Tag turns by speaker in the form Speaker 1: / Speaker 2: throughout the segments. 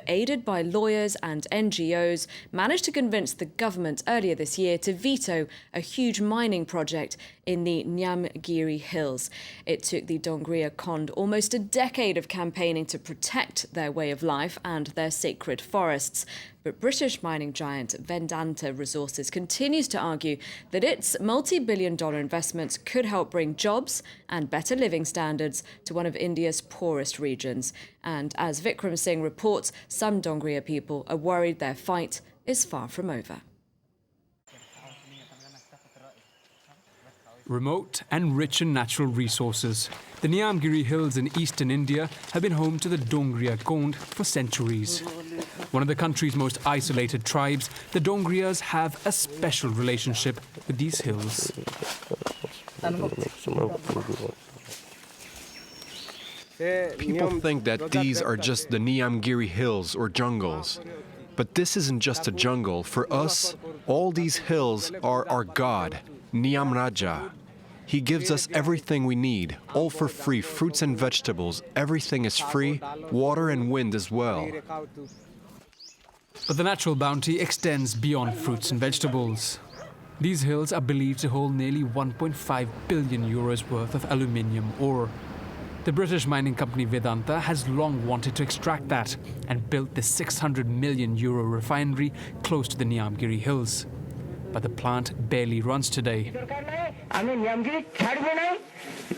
Speaker 1: aided by lawyers and NGOs, managed to convince the government earlier this year to veto a huge mining project in the Nyamgiri Hills. It took the Dongria Khond almost a decade of campaigning to protect their way of life and their sacred forests. But British mining giant Vedanta Resources continues to argue that its multi-billion-dollar investments could help bring jobs and better living standards to one of India's poorest regions. And as Vikram Singh reports, some Dongria people are worried their fight is far from over.
Speaker 2: Remote and rich in natural resources, the Nyamgiri Hills in eastern India have been home to the Dongria Khond for centuries. One of the country's most isolated tribes, the Dongrias have a special relationship with these hills.
Speaker 3: People think that these are just the Nyamgiri Hills or jungles. But this isn't just a jungle. For us, all these hills are our God, Nyam Raja. He gives us everything we need, all for free, fruits and vegetables. Everything is free, water and wind as well.
Speaker 2: But the natural bounty extends beyond fruits and vegetables. These hills are believed to hold nearly 1.5 billion euros worth of aluminium ore. The British mining company Vedanta has long wanted to extract that and built the 600 million euro refinery close to the Nyamgiri Hills. But the plant barely runs today.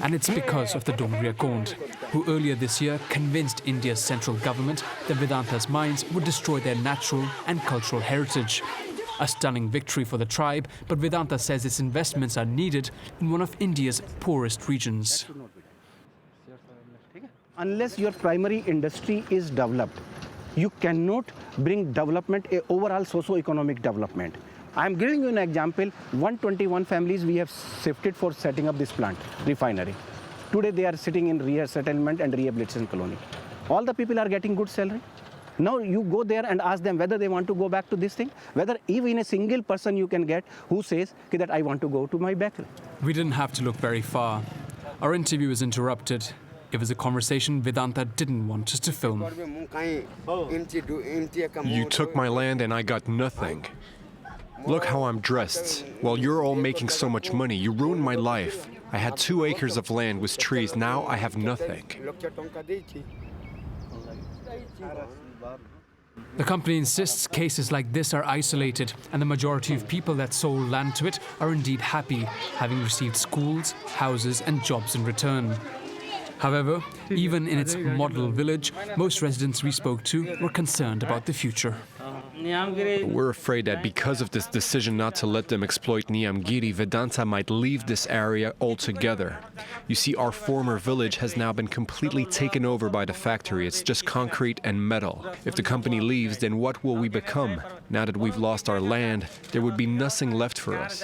Speaker 2: And it's because of the Dongria Khond, who earlier this year convinced India's central government that Vedanta's mines would destroy their natural and cultural heritage. A stunning victory for the tribe, but Vedanta says its investments are needed in one of India's poorest regions.
Speaker 4: Unless your primary industry is developed, you cannot bring development, overall socio-economic development. I'm giving you an example. 121 families we have shifted for setting up this plant, refinery. Today they are sitting in resettlement and rehabilitation colony. All the people are getting good salary. Now you go there and ask them whether they want to go back to this thing, whether even a single person you can get who says that I want to go to my back.
Speaker 2: We didn't have to look very far. Our interview was interrupted. It was a conversation Vedanta didn't want us to film.
Speaker 3: You took my land and I got nothing. Look how I'm dressed. While you're all making so much money, you ruined my life. I had 2 acres of land with trees, now I have nothing.
Speaker 2: The company insists cases like this are isolated, and the majority of people that sold land to it are indeed happy, having received schools, houses and jobs in return. However, even in its model village, most residents we spoke to were concerned about the future.
Speaker 3: We're afraid that because of this decision not to let them exploit Nyamgiri, Vedanta might leave this area altogether. You see, our former village has now been completely taken over by the factory. It's just concrete and metal. If the company leaves, then what will we become? Now that we've lost our land, there would be nothing left for us.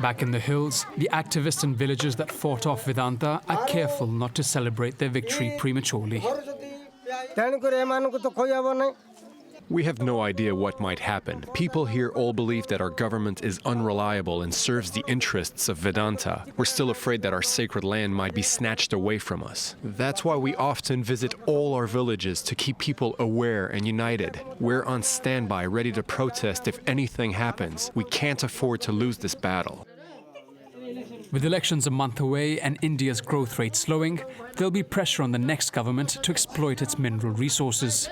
Speaker 2: Back in the hills, the activists and villagers that fought off Vedanta are careful not to celebrate their victory prematurely.
Speaker 3: We have no idea what might happen. People here all believe that our government is unreliable and serves the interests of Vedanta. We're still afraid that our sacred land might be snatched away from us. That's why we often visit all our villages to keep people aware and united. We're on standby, ready to protest if anything happens. We can't afford to lose this battle.
Speaker 2: With elections a month away and India's growth rate slowing, there'll be pressure on the next government to exploit its mineral resources.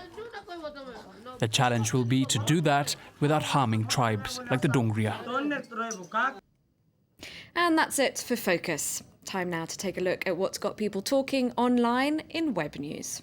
Speaker 2: The challenge will be to do that without harming tribes like the Dongria.
Speaker 1: And that's it for Focus. Time now to take a look at what's got people talking online in web news.